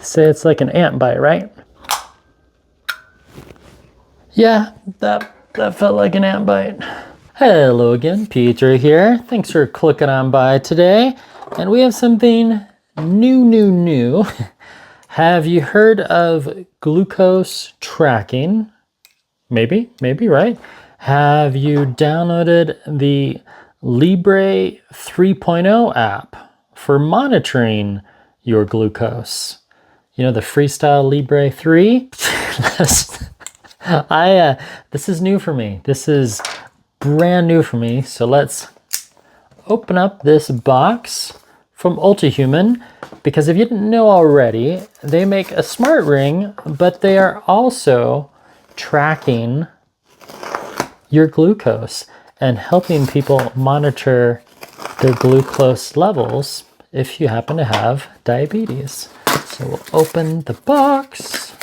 Say it's like an ant bite, right? Yeah, that felt like an ant bite. Hello again, Peter here. Thanks for clicking on by today. And we have something new. Have you heard of glucose tracking? Maybe, right? Have you downloaded the Libre 3.0 app for monitoring your glucose? You know, the Freestyle Libre 3? This is new for me. This is brand new for me. So let's open up this box from Ultrahuman, because if you didn't know already, they make a smart ring, but they are also tracking your glucose and helping people monitor their glucose levels if you happen to have diabetes. So we'll open the box,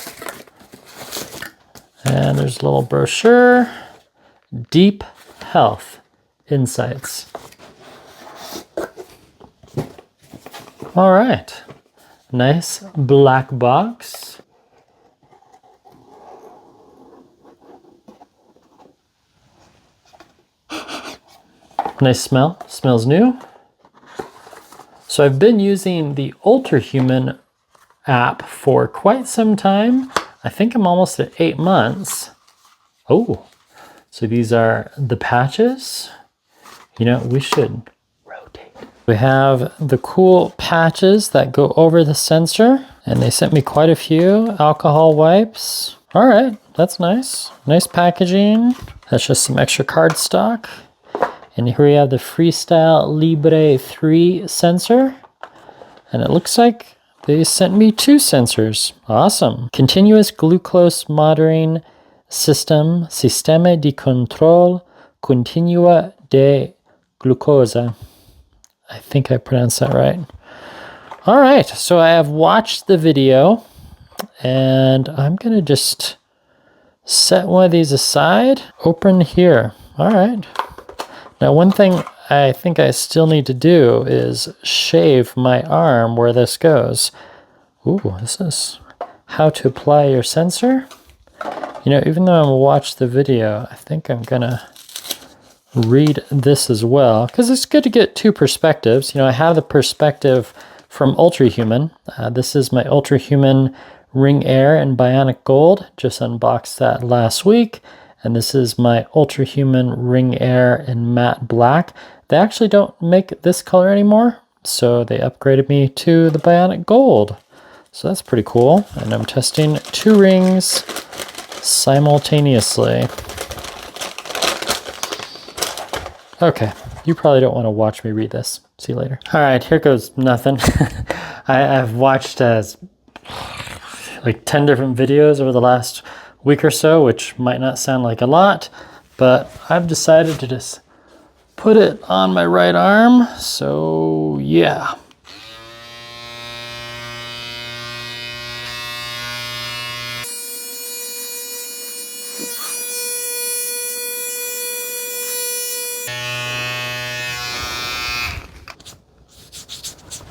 and there's a little brochure, Deep Health Insights. All right, nice black box. Nice smell, smells new. So I've been using the Ultrahuman app for quite some time. I think I'm almost at 8 months. Oh, so these are the patches. You know, we should rotate. We have the cool patches that go over the sensor, and they sent me quite a few alcohol wipes. All right, that's nice. Nice packaging. That's just some extra cardstock. And here we have the Freestyle Libre 3 sensor. And it looks like they sent me 2 sensors. Awesome. Continuous glucose monitoring system, Sistema di Control Continua de Glucosa. I think I pronounced that right. All right, so I have watched the video, and I'm gonna just set one of these aside. Open here. All right. Now, one thing I think I still need to do is shave my arm where this goes. Ooh, this is how to apply your sensor. You know, even though I'm gonna watch the video, I think I'm gonna read this as well, because it's good to get 2 perspectives. You know, I have the perspective from Ultrahuman. This is my Ultrahuman Ring Air in Bionic Gold. Just unboxed that last week. And this is my Ultrahuman Ring Air in Matte Black. They actually don't make this color anymore, so they upgraded me to the Bionic Gold. So that's pretty cool. And I'm testing 2 rings simultaneously. Okay, you probably don't want to watch me read this. See you later. All right, here goes nothing. I've watched like 10 different videos over the last week or so, which might not sound like a lot, but I've decided to just put it on my right arm. So yeah.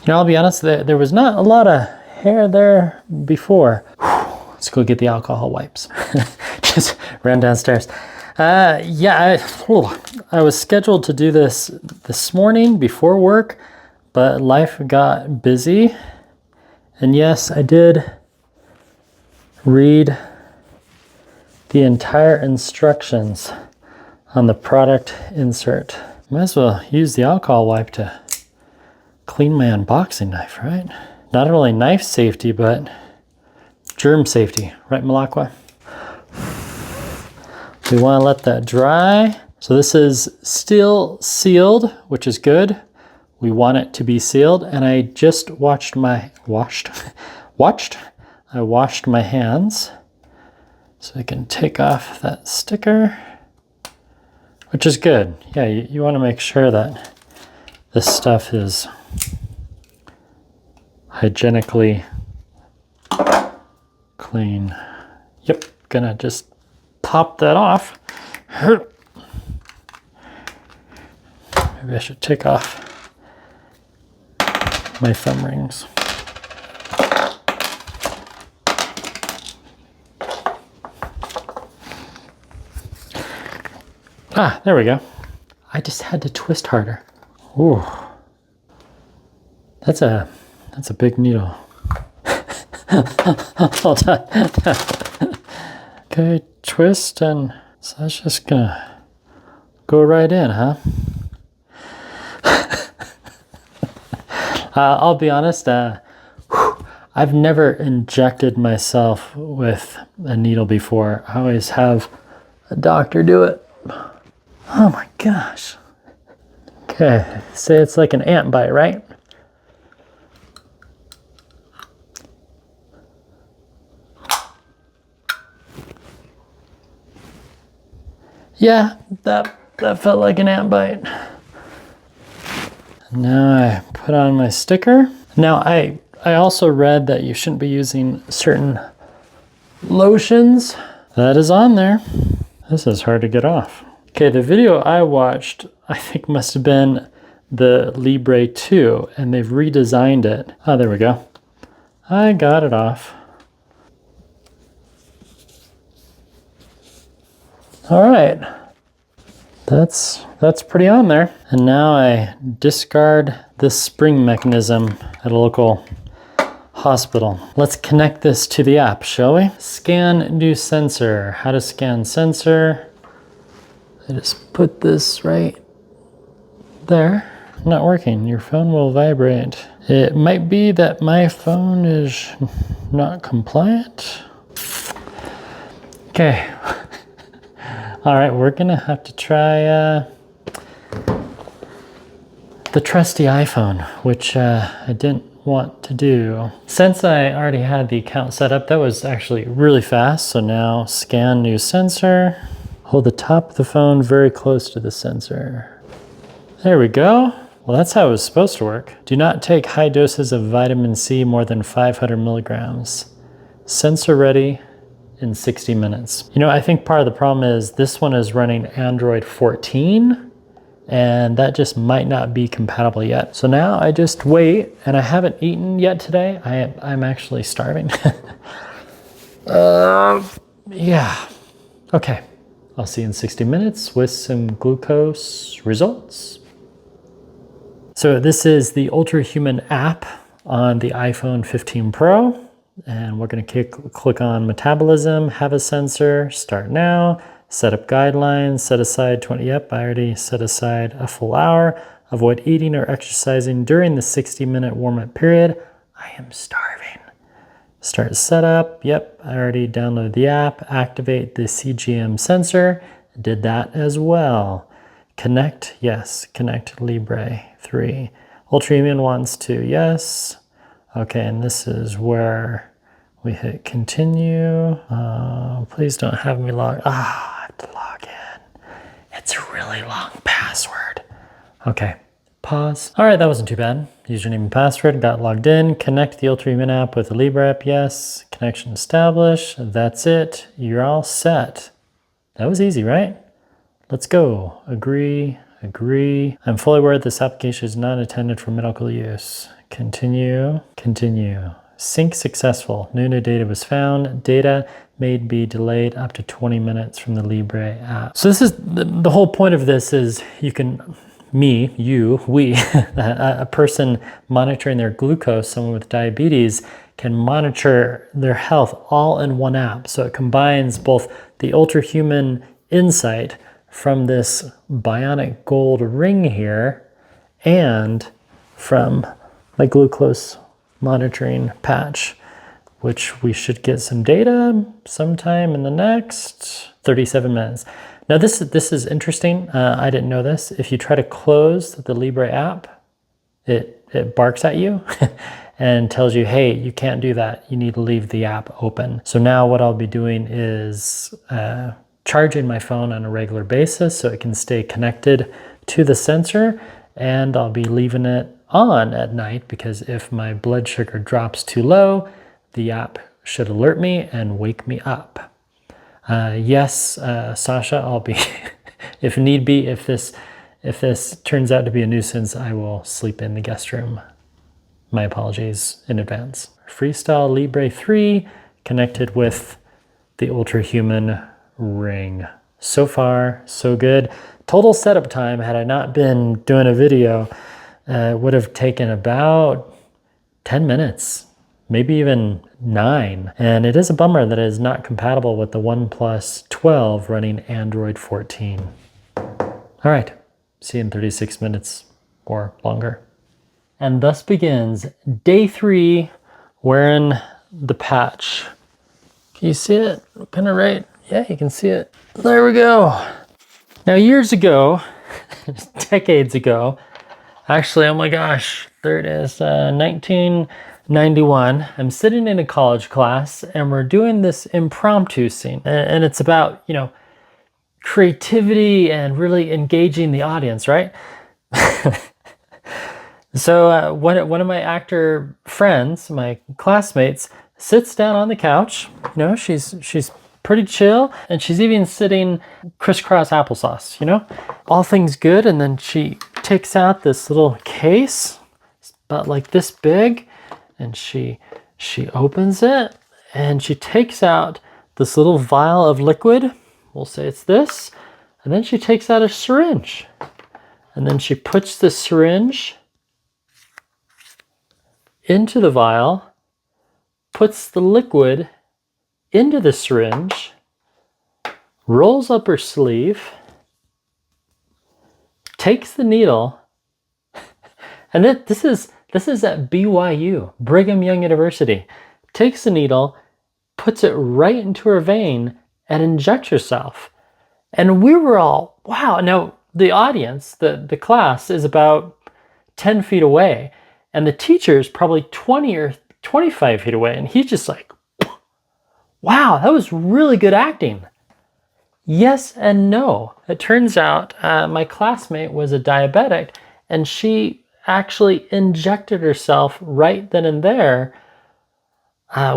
You know, I'll be honest, there was not a lot of hair there before. Let's go get the alcohol wipes. Just ran downstairs. Yeah, I was scheduled to do this morning before work, but life got busy. And yes, I did read the entire instructions on the product insert. Might as well use the alcohol wipe to clean my unboxing knife, right? Not only knife safety, but germ safety, right, Malakwa? We want to let that dry. So this is still sealed, which is good. We want it to be sealed, and I just washed my hands so I can take off that sticker, which is good. Yeah, you want to make sure that this stuff is hygienically clean. Yep, gonna just pop that off. Maybe I should take off my thumb rings. Ah, there we go. I just had to twist harder. Ooh. That's a big needle. Hold on. Okay, twist, and so that's just gonna go right in, huh? I'll be honest, I've never injected myself with a needle before. I always have a doctor do it. Oh my gosh. Okay, say it's like an ant bite, right? Yeah, that felt like an ant bite. Now I put on my sticker. Now I also read that you shouldn't be using certain lotions. That is on there. This is hard to get off. Okay, the video I watched, I think must have been the Libre 2, and they've redesigned it. Oh, there we go. I got it off. All right. That's pretty on there. And now I discard this spring mechanism at a local hospital. Let's connect this to the app, shall we? Scan new sensor. How to scan sensor. I just put this right there. Not working. Your phone will vibrate. It might be that my phone is not compliant. Okay. All right, we're gonna have to try the trusty iPhone, which I didn't want to do. Since I already had the account set up, that was actually really fast. So now scan new sensor. Hold the top of the phone very close to the sensor. There we go. Well, that's how it was supposed to work. Do not take high doses of vitamin C, more than 500 milligrams. Sensor ready in 60 minutes. You know, I think part of the problem is this one is running Android 14, and that just might not be compatible yet. So now I just wait, and I haven't eaten yet today. I'm actually starving. Yeah. Okay. I'll see you in 60 minutes with some glucose results. So this is the Ultrahuman app on the iPhone 15 Pro. And we're going to click on metabolism, have a sensor, start now, set up guidelines, set aside 20, yep, I already set aside a full hour, avoid eating or exercising during the 60-minute warm-up period. I am starving. Start setup, yep, I already downloaded the app, activate the CGM sensor, did that as well. Connect, yes, connect Libre 3. Ultrahuman wants to, yes. Okay, and this is where we hit continue. Please don't have me log. I have to log in. It's a really long password. Okay, pause. All right, that wasn't too bad. Username and password, got logged in. Connect the Ultrahuman app with the Libre app, yes. Connection established, that's it. You're all set. That was easy, right? Let's go. Agree, agree. I'm fully aware this application is not intended for medical use. Continue, continue. Sync successful. No new data was found. Data may be delayed up to 20 minutes from the Libre app. So this is, the whole point of this is you can, me, you, we, a person monitoring their glucose, someone with diabetes, can monitor their health all in one app. So it combines both the Ultrahuman insight from this bionic gold ring here and from my glucose monitoring patch, which we should get some data sometime in the next 37 minutes. Now this is interesting. I didn't know this. If you try to close the Libre app, it barks at you and tells you, hey, you can't do that. You need to leave the app open. So now what I'll be doing is charging my phone on a regular basis so it can stay connected to the sensor, and I'll be leaving it on at night because if my blood sugar drops too low, the app should alert me and wake me up. Yes, Sasha, I'll be, if need be, if this turns out to be a nuisance, I will sleep in the guest room. My apologies in advance. Freestyle Libre 3 connected with the Ultrahuman ring. So far, so good. Total setup time, had I not been doing a video, would have taken about 10 minutes, maybe even 9. And it is a bummer that it is not compatible with the OnePlus 12 running Android 14. All right, see you in 36 minutes or longer. And thus begins day 3 wearing the patch. Can you see it? Kind of right? Yeah, you can see it. There we go. Now, years ago, decades ago, actually, oh my gosh, there it is, 1991. I'm sitting in a college class and we're doing this impromptu scene. And it's about, you know, creativity and really engaging the audience, right? So one of my actor friends, my classmates, sits down on the couch. You know, she's pretty chill, and she's even sitting crisscross applesauce, you know? All things good, and then she takes out this little case, about like this big, and she opens it, and she takes out this little vial of liquid. We'll say it's this. And then she takes out a syringe. And then she puts the syringe into the vial, puts the liquid into the syringe, rolls up her sleeve, takes the needle, and this is at BYU, Brigham Young University, takes the needle, puts it right into her vein, and injects herself. And we were all, wow. Now, the audience, the class is about 10 feet away, and the teacher's probably 20 or 25 feet away, and he's just like, wow, that was really good acting. Yes and no. It turns out my classmate was a diabetic, and she actually injected herself right then and there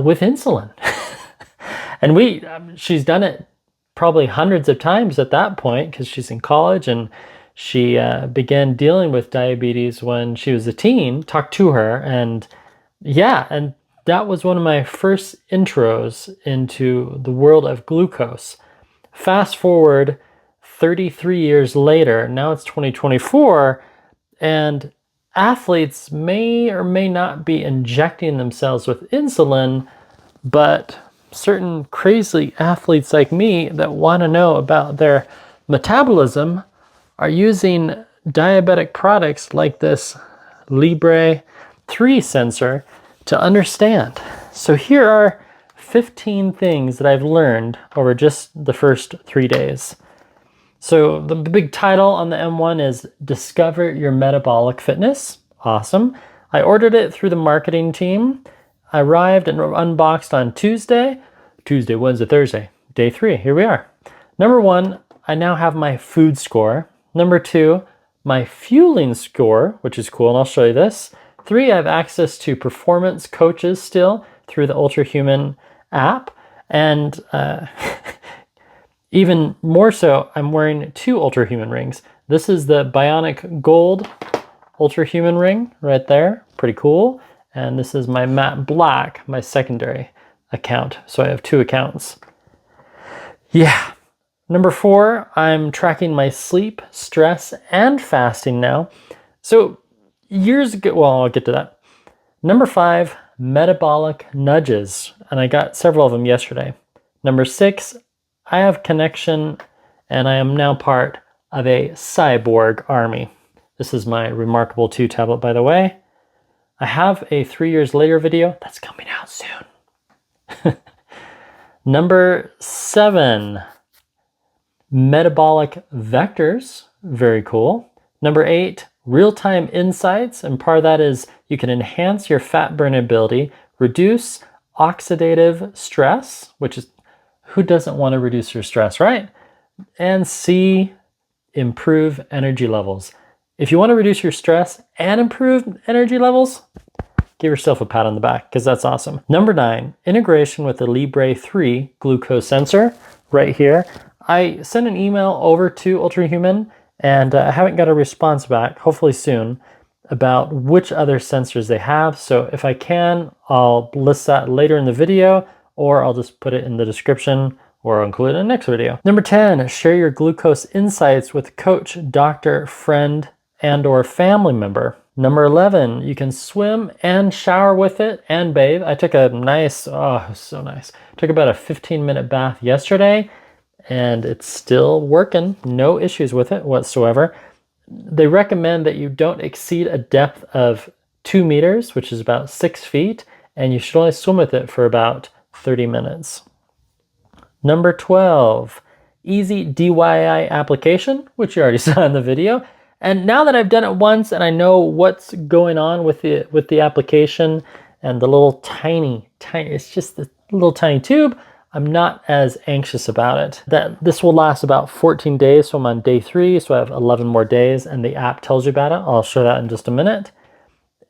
with insulin. And she's done it probably hundreds of times at that point because she's in college, and she began dealing with diabetes when she was a teen. Talked to her, and yeah, and that was one of my first intros into the world of glucose. Fast forward 33 years later, now it's 2024, and athletes may or may not be injecting themselves with insulin, but certain crazy athletes like me that want to know about their metabolism are using diabetic products like this Libre 3 sensor to understand. So here are 15 things that I've learned over just the first 3 days. So the big title on the M1 is Discover Your Metabolic Fitness. Awesome. I ordered it through the marketing team. I arrived and unboxed on Tuesday, Wednesday, Thursday, day 3. Here we are. Number 1, I now have my food score. Number 2, my fueling score, which is cool, and I'll show you this. 3, I have access to performance coaches still through the Ultrahuman app. And even more so, I'm wearing 2 Ultrahuman rings. This is the Bionic Gold Ultrahuman ring right there. Pretty cool. And this is my matte black, my secondary account. So I have 2 accounts. Yeah. Number 4, I'm tracking my sleep, stress, and fasting now. So years ago, well, I'll get to that. Number 5, metabolic nudges. And I got several of them yesterday. Number 6, I have connection, and I am now part of a cyborg army. This is my Remarkable 2 tablet, by the way. I have a 3 years later video that's coming out soon. Number 7, metabolic vectors. Very cool. Number 8, real-time insights. And part of that is you can enhance your fat burning ability, reduce oxidative stress, which is, who doesn't want to reduce your stress, right? And C, improve energy levels. If you want to reduce your stress and improve energy levels, give yourself a pat on the back because that's awesome. Number 9, integration with the Libre 3 glucose sensor right here. I sent an email over to Ultrahuman, and I haven't got a response back, hopefully soon, about which other sensors they have. So if I can, I'll list that later in the video, or I'll just put it in the description or I'll include it in the next video. Number 10, share your glucose insights with coach, doctor, friend, and or family member. Number 11, you can swim and shower with it and bathe. I took a nice, oh, it was so nice. Took about a 15-minute bath yesterday, and it's still working. No issues with it whatsoever. They recommend that you don't exceed a depth of 2 meters, which is about 6 feet, and you should only swim with it for about 30 minutes. Number 12, easy DIY application, which you already saw in the video. And now that I've done it once and I know what's going on with the application and the little tiny, it's just the little tiny tube, I'm not as anxious about it. This will last about 14 days, so I'm on day 3, so I have 11 more days, and the app tells you about it. I'll show that in just a minute.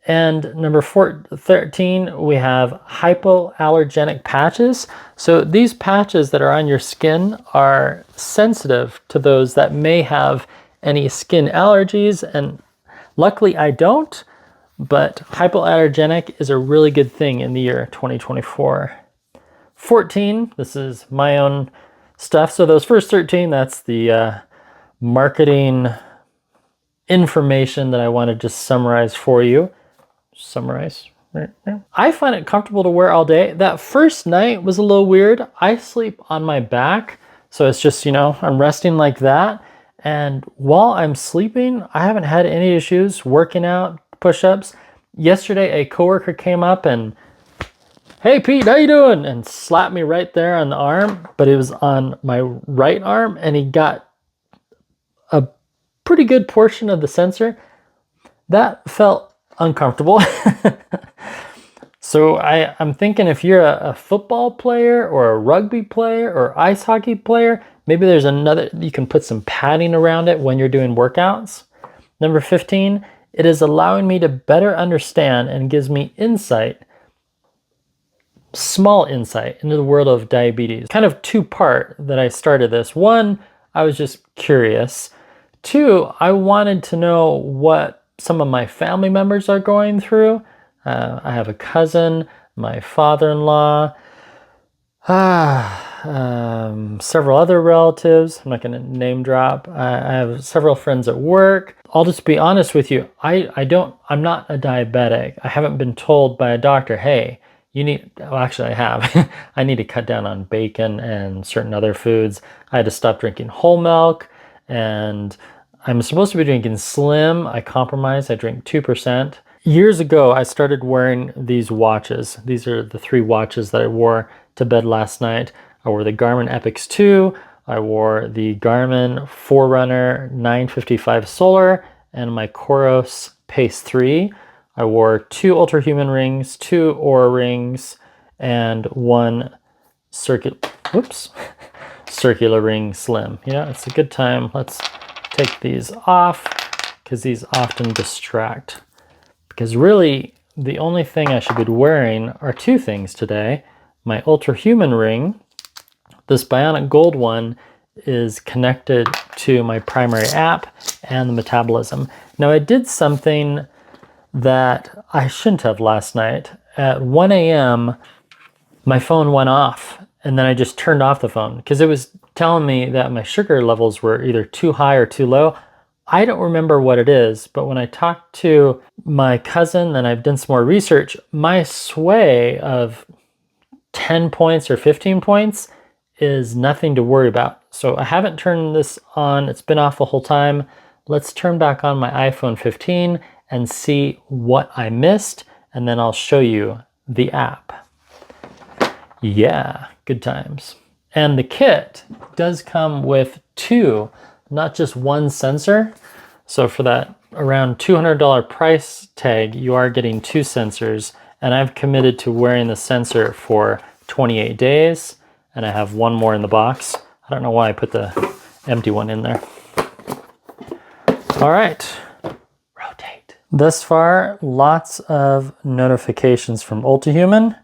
And number 13, we have hypoallergenic patches. So these patches that are on your skin are sensitive to those that may have any skin allergies, and luckily I don't, but hypoallergenic is a really good thing in the year 2024. 14, this is my own stuff. So those first 13, that's the marketing information that I want to just summarize for you. I find it comfortable to wear all day. That first night was a little weird. I sleep on my back, so it's just, you know, I'm resting like that. And while I'm sleeping, I haven't had any issues working out, push-ups. Yesterday, a coworker came up and, "Hey Pete, how you doing?" and slapped me right there on the arm, but it was on my right arm, and he got a pretty good portion of the sensor. That felt uncomfortable. So I'm thinking if you're a football player or a rugby player or ice hockey player, maybe there's another, you can put some padding around it when you're doing workouts. Number 15, it is allowing me to better understand and gives me insight, small insight into the world of diabetes. Kind of two-part that I started this. One, I was just curious. Two, I wanted to know what some of my family members are going through. I have a cousin, my father-in-law, several other relatives. I'm not going to name drop. I have several friends at work. I'll just be honest with you. I'm not a diabetic. I haven't been told by a doctor, hey, you need, well, actually I have. I need to cut down on bacon and certain other foods. I had to stop drinking whole milk, and I'm supposed to be drinking Slim. I compromised. I drink 2%. Years ago, I started wearing these watches. These are the 3 watches that I wore to bed last night. I wore the Garmin Epix 2. I wore the Garmin Forerunner 955 Solar and my Coros Pace 3. I wore 2 Ultrahuman rings, 2 Oura rings, and 1 circular ring Slim. Yeah, it's a good time. Let's take these off because these often distract. Because really, the only thing I should be wearing are 2 things today. My Ultrahuman ring, this Bionic Gold one, is connected to my primary app and the metabolism. Now I did something that I shouldn't have last night. At 1 a.m., my phone went off, and then I just turned off the phone because it was telling me that my sugar levels were either too high or too low. I don't remember what it is, but when I talked to my cousin and I've done some more research, my sway of 10 points or 15 points is nothing to worry about. So I haven't turned this on. It's been off the whole time. Let's turn back on my iPhone 15 and see what I missed, and then I'll show you the app. Yeah, good times. And the kit does come with 2, not just 1 sensor. So for that around $200 price tag, you are getting 2 sensors, and I've committed to wearing the sensor for 28 days, and I have 1 more in the box. I don't know why I put the empty one in there. All right, rotate. Thus far, lots of notifications from Ultrahuman.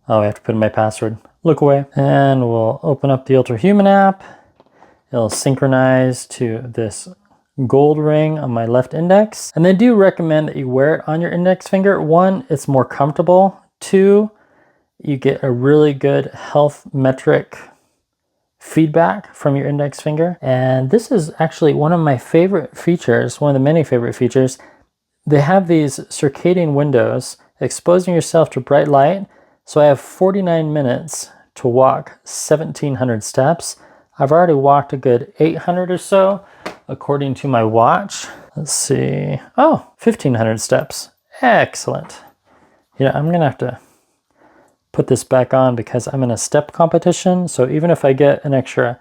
Oh, I have to put in my password. Look away. And we'll open up the Ultrahuman app. It'll synchronize to this gold ring on my left index. And they do recommend that you wear it on your index finger. 1, it's more comfortable. 2, you get a really good health metric feedback from your index finger. And this is actually one of my favorite features, one of the many favorite features. They have these circadian windows, exposing yourself to bright light. So I have 49 minutes to walk 1,700 steps. I've already walked a good 800 or so, according to my watch. Let's see. Oh, 1,500 steps. Excellent. Yeah, I'm gonna have to put this back on because I'm in a step competition. So even if I get an extra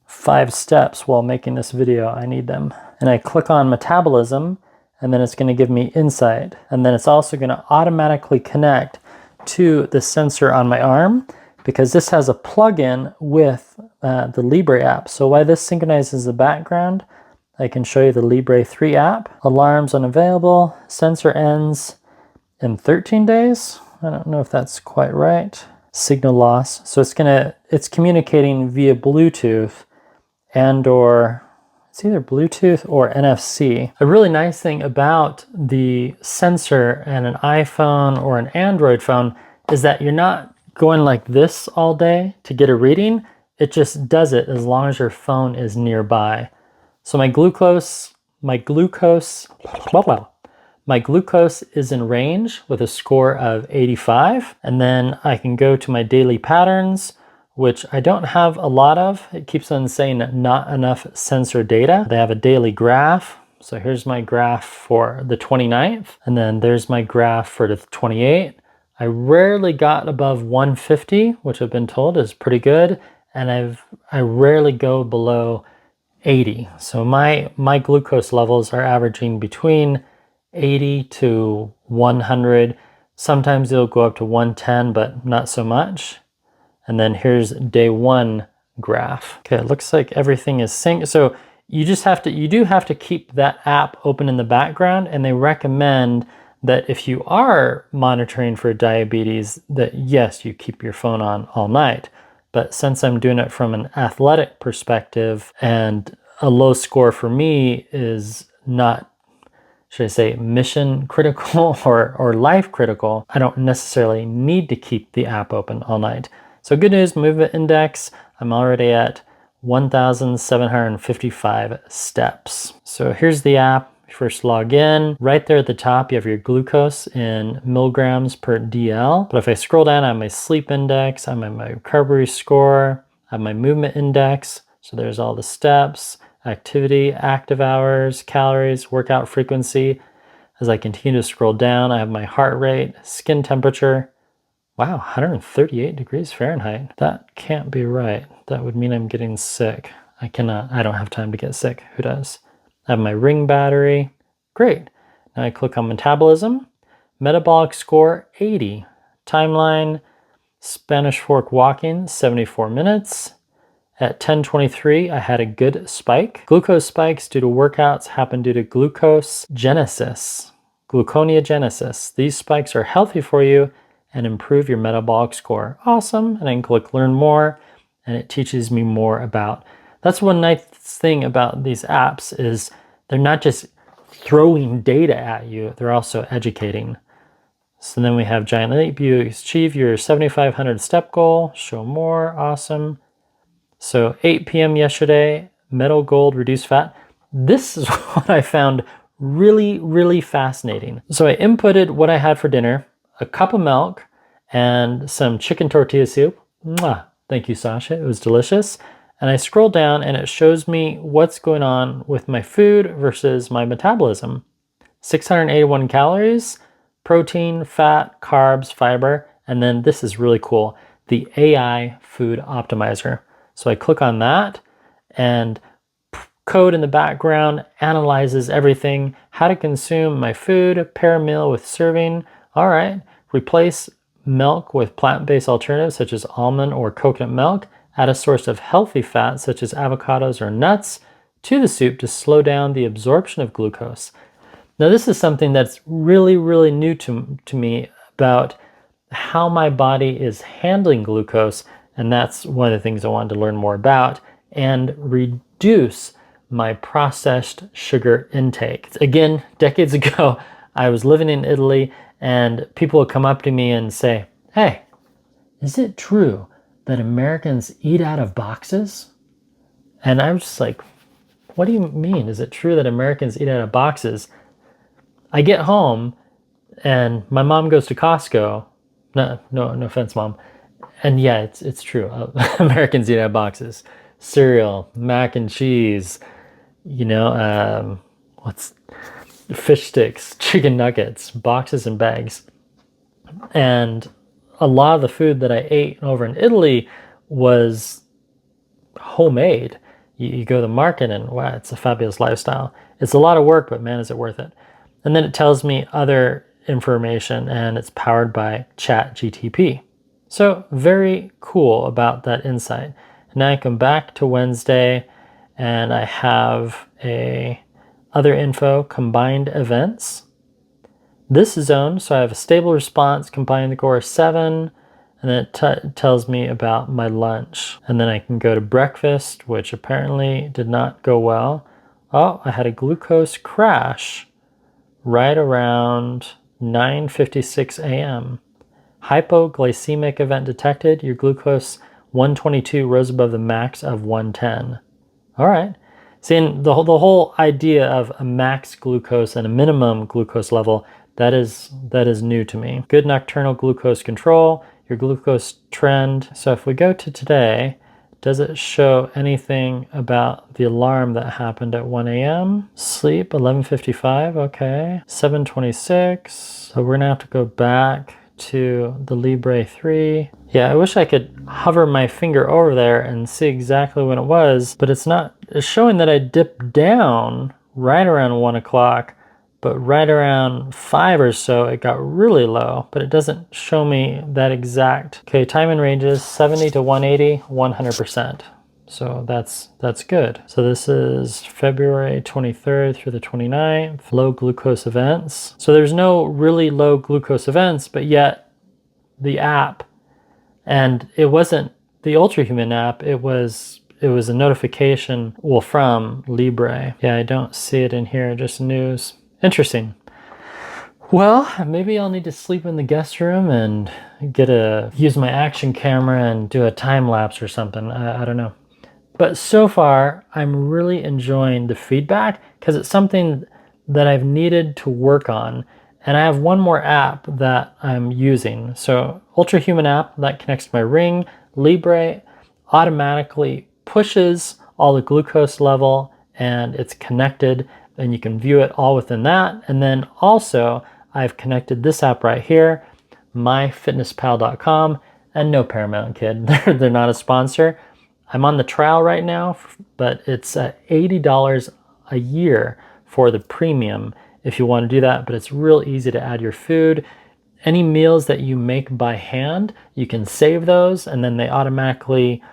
5 steps while making this video, I need them. And I click on metabolism, and then it's going to give me insight. And then it's also going to automatically connect to the sensor on my arm because this has a plug-in with the Libre app. So while this synchronizes the background, I can show you the Libre 3 app. Alarms unavailable, sensor ends in 13 days. I don't know if that's quite right. Signal loss. So it's communicating via Bluetooth and/or it's either Bluetooth or NFC. A really nice thing about the sensor and an iPhone or an Android phone is that you're not going like this all day to get a reading. It just does it as long as your phone is nearby. So my glucose is in range with a score of 85. And then I can go to my daily patterns, which I don't have a lot of. It keeps on saying not enough sensor data. They have a daily graph. So here's my graph for the 29th. And then there's my graph for the 28th. I rarely got above 150, which I've been told is pretty good. And I rarely go below 80. So my glucose levels are averaging between 80 to 100. Sometimes it'll go up to 110, but not so much. And then here's day 1 graph. Okay, it looks like everything is synced. So you do have to keep that app open in the background, and they recommend that if you are monitoring for diabetes, that yes, you keep your phone on all night. But since I'm doing it from an athletic perspective and a low score for me is not, should I say, mission critical or life critical, I don't necessarily need to keep the app open all night. So good news, movement index, I'm already at 1,755 steps. So here's the app. First log in. Right there at the top, you have your glucose in milligrams per DL. But if I scroll down, I have my sleep index, I have my recovery score, I have my movement index. So there's all the steps, activity, active hours, calories, workout frequency. As I continue to scroll down, I have my heart rate, skin temperature. Wow, 138 degrees Fahrenheit. That can't be right. That would mean I'm getting sick. I don't have time to get sick. Who does? I have my ring battery. Great. Now I click on metabolism. Metabolic score, 80. Timeline, Spanish Fork walking, 74 minutes. At 10:23, I had a good spike. Glucose spikes due to workouts happen due to gluconeogenesis. These spikes are healthy for you and improve your metabolic score. Awesome. And I can click learn more, and it teaches me more about. That's one nice thing about these apps is they're not just throwing data at you, they're also educating. So then we have giant leap. You achieve your 7,500 step goal. Show more. Awesome. So 8 p.m. yesterday, metal gold, reduced fat. This is what I found really, really fascinating. So I inputted what I had for dinner, a cup of milk, and some chicken tortilla soup. Mwah. Thank you, Sasha. It was delicious. And I scroll down and it shows me what's going on with my food versus my metabolism. 681 calories, protein, fat, carbs, fiber, and then this is really cool, the AI food optimizer. So I click on that and code in the background analyzes everything, how to consume my food, pair a meal with serving. All right, replace milk with plant-based alternatives such as almond or coconut milk. Add a source of healthy fat such as avocados or nuts to the soup to slow down the absorption of glucose. Now this is something that's really, really new to me about how my body is handling glucose, and that's one of the things I wanted to learn more about and reduce my processed sugar intake. Again, decades ago, I was living in Italy and people would come up to me and say, hey, is it true that Americans eat out of boxes? And I was just like, what do you mean? Is it true that Americans eat out of boxes? I get home and my mom goes to Costco. No offense, Mom. And yeah, it's true. Americans eat out of boxes. Cereal, mac and cheese, you know, what's fish sticks, chicken nuggets, boxes and bags. And a lot of the food that I ate over in Italy was homemade. You go to the market and wow, it's a fabulous lifestyle. It's a lot of work, but man, is it worth it. And then it tells me other information and it's powered by ChatGTP. So very cool about that insight. Now I come back to Wednesday and I have a other info, combined events. This zone, so I have a stable response, combining the core 7, and then it tells me about my lunch. And then I can go to breakfast, which apparently did not go well. Oh, I had a glucose crash right around 9:56 a.m. Hypoglycemic event detected. Your glucose 122 rose above the max of 110. All right. Seeing the whole idea of a max glucose and a minimum glucose level, that is new to me. Good nocturnal glucose control, your glucose trend. So if we go to today, does it show anything about the alarm that happened at 1 a.m.? Sleep, 11:55, okay. 7:26, so we're gonna have to go back to the Libre 3. Yeah, I wish I could hover my finger over there and see exactly when it was, but it's showing that I dipped down right around 1 o'clock, but right around 5 or so, it got really low, but it doesn't show me that exact. Okay, time and ranges, 70 to 180, 100%. So that's good. So this is February 23rd through the 29th, low glucose events. So there's no really low glucose events, but yet the app, and it wasn't the Ultrahuman app, it was a notification, well, from Libre. Yeah, I don't see it in here, just news. Interesting. Well, maybe I'll need to sleep in the guest room and use my action camera and do a time lapse or something. I don't know. But so far, I'm really enjoying the feedback because it's something that I've needed to work on. And I have one more app that I'm using. So Ultrahuman app that connects to my Ring. Libre automatically pushes all the glucose level and it's connected and you can view it all within that. And then also I've connected this app right here, myfitnesspal.com, and no Paramount Kid. They're not a sponsor. I'm on the trial right now, but it's $80 a year for the premium if you want to do that, but it's real easy to add your food. Any meals that you make by hand, you can save those and then they automatically,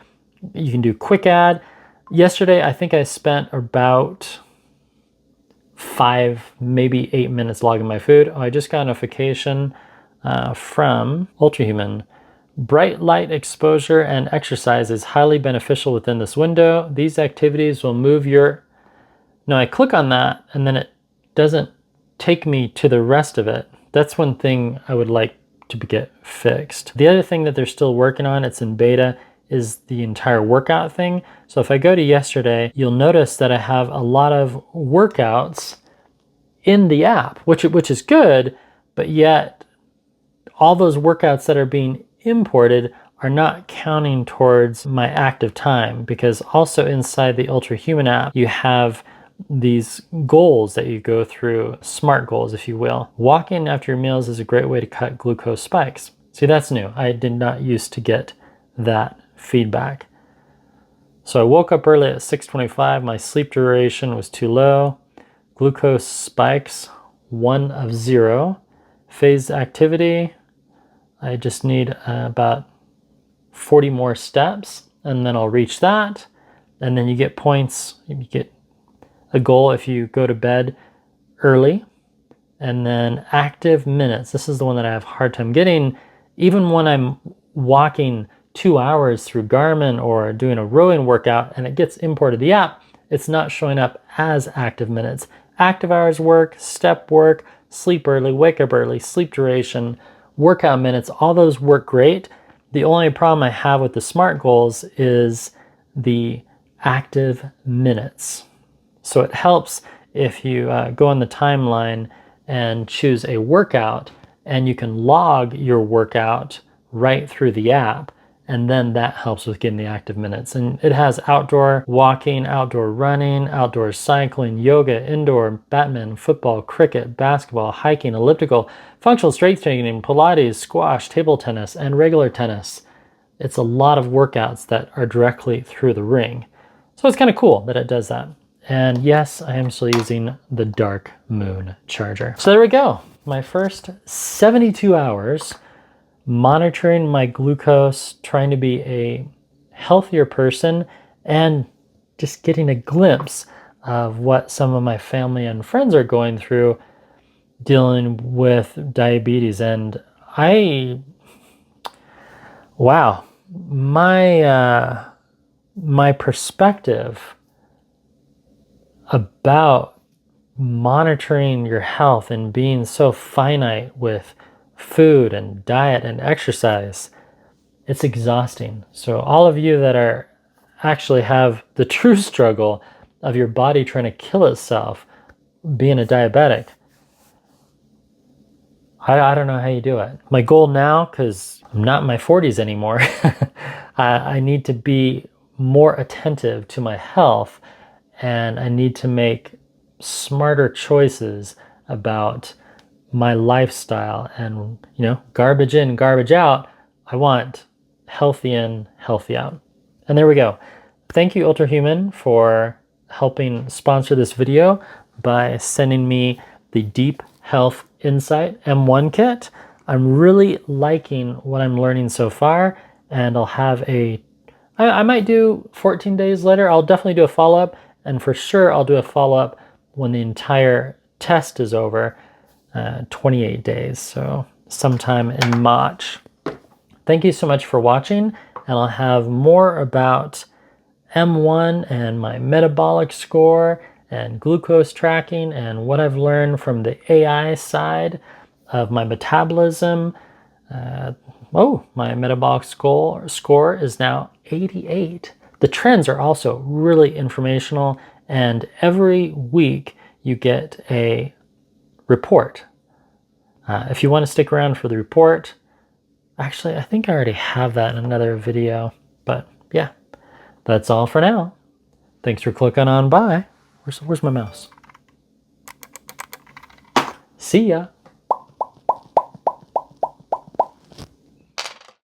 you can do quick add. Yesterday, I think I spent about 5, maybe 8 minutes logging my food. Oh, I just got a notification from Ultrahuman. Bright light exposure and exercise is highly beneficial within this window. These activities will move your... Now I click on that and then it doesn't take me to the rest of it. That's one thing I would like to get fixed. The other thing that they're still working on, it's in beta, is the entire workout thing. So if I go to yesterday, you'll notice that I have a lot of workouts in the app, which is good, but yet all those workouts that are being imported are not counting towards my active time, because also inside the Ultrahuman app, you have these goals that you go through, SMART goals, if you will. Walking after your meals is a great way to cut glucose spikes. See, that's new. I did not used to get that feedback. So I woke up early at 6:25. My sleep duration was too low. Glucose spikes, 1 of 0. Phase activity, I just need about 40 more steps and then I'll reach that. And then you get points, you get a goal if you go to bed early. And then active minutes. This is the one that I have a hard time getting. Even when I'm walking 2 hours through Garmin or doing a rowing workout and it gets imported to the app, it's not showing up as active minutes. Active hours work, step work, sleep early, wake up early, sleep duration, workout minutes, all those work great, The only problem I have with the SMART goals is the active minutes. So it helps if you go on the timeline and choose a workout, and you can log your workout right through the app, and then that helps with getting the active minutes. And it has outdoor walking, outdoor running, outdoor cycling, yoga, indoor, badminton, football, cricket, basketball, hiking, elliptical, functional strength training, Pilates, squash, table tennis, and regular tennis. It's a lot of workouts that are directly through the ring. So it's kind of cool that it does that. And yes, I am still using the Dark Moon charger. So there we go. My first 72 hours monitoring my glucose, trying to be a healthier person, and just getting a glimpse of what some of my family and friends are going through dealing with diabetes. And wow, my perspective about monitoring your health and being so finite with food and diet and exercise, it's exhausting. So all of you that are actually have the true struggle of your body trying to kill itself being a diabetic, I don't know how you do it. My goal now, because I'm not in my 40s anymore, I need to be more attentive to my health, and I need to make smarter choices about my lifestyle. And, you know, garbage in, garbage out. I want healthy in, healthy out. And there we go. Thank you, Ultrahuman, for helping sponsor this video by sending me the Deep Health Insight M1 kit. I'm really liking what I'm learning so far, and I'll have I might do 14 days later. I'll definitely do a follow-up, and for sure I'll do a follow-up when the entire test is over, 28 days, so sometime in March. Thank you so much for watching, and I'll have more about M1 and my metabolic score and glucose tracking and what I've learned from the AI side of my metabolism. My metabolic score is now 88. The trends are also really informational, and every week you get a report. If you want to stick around for the report, actually, I think I already have that in another video, but yeah, that's all for now. Thanks for clicking on by. Where's my mouse? See ya.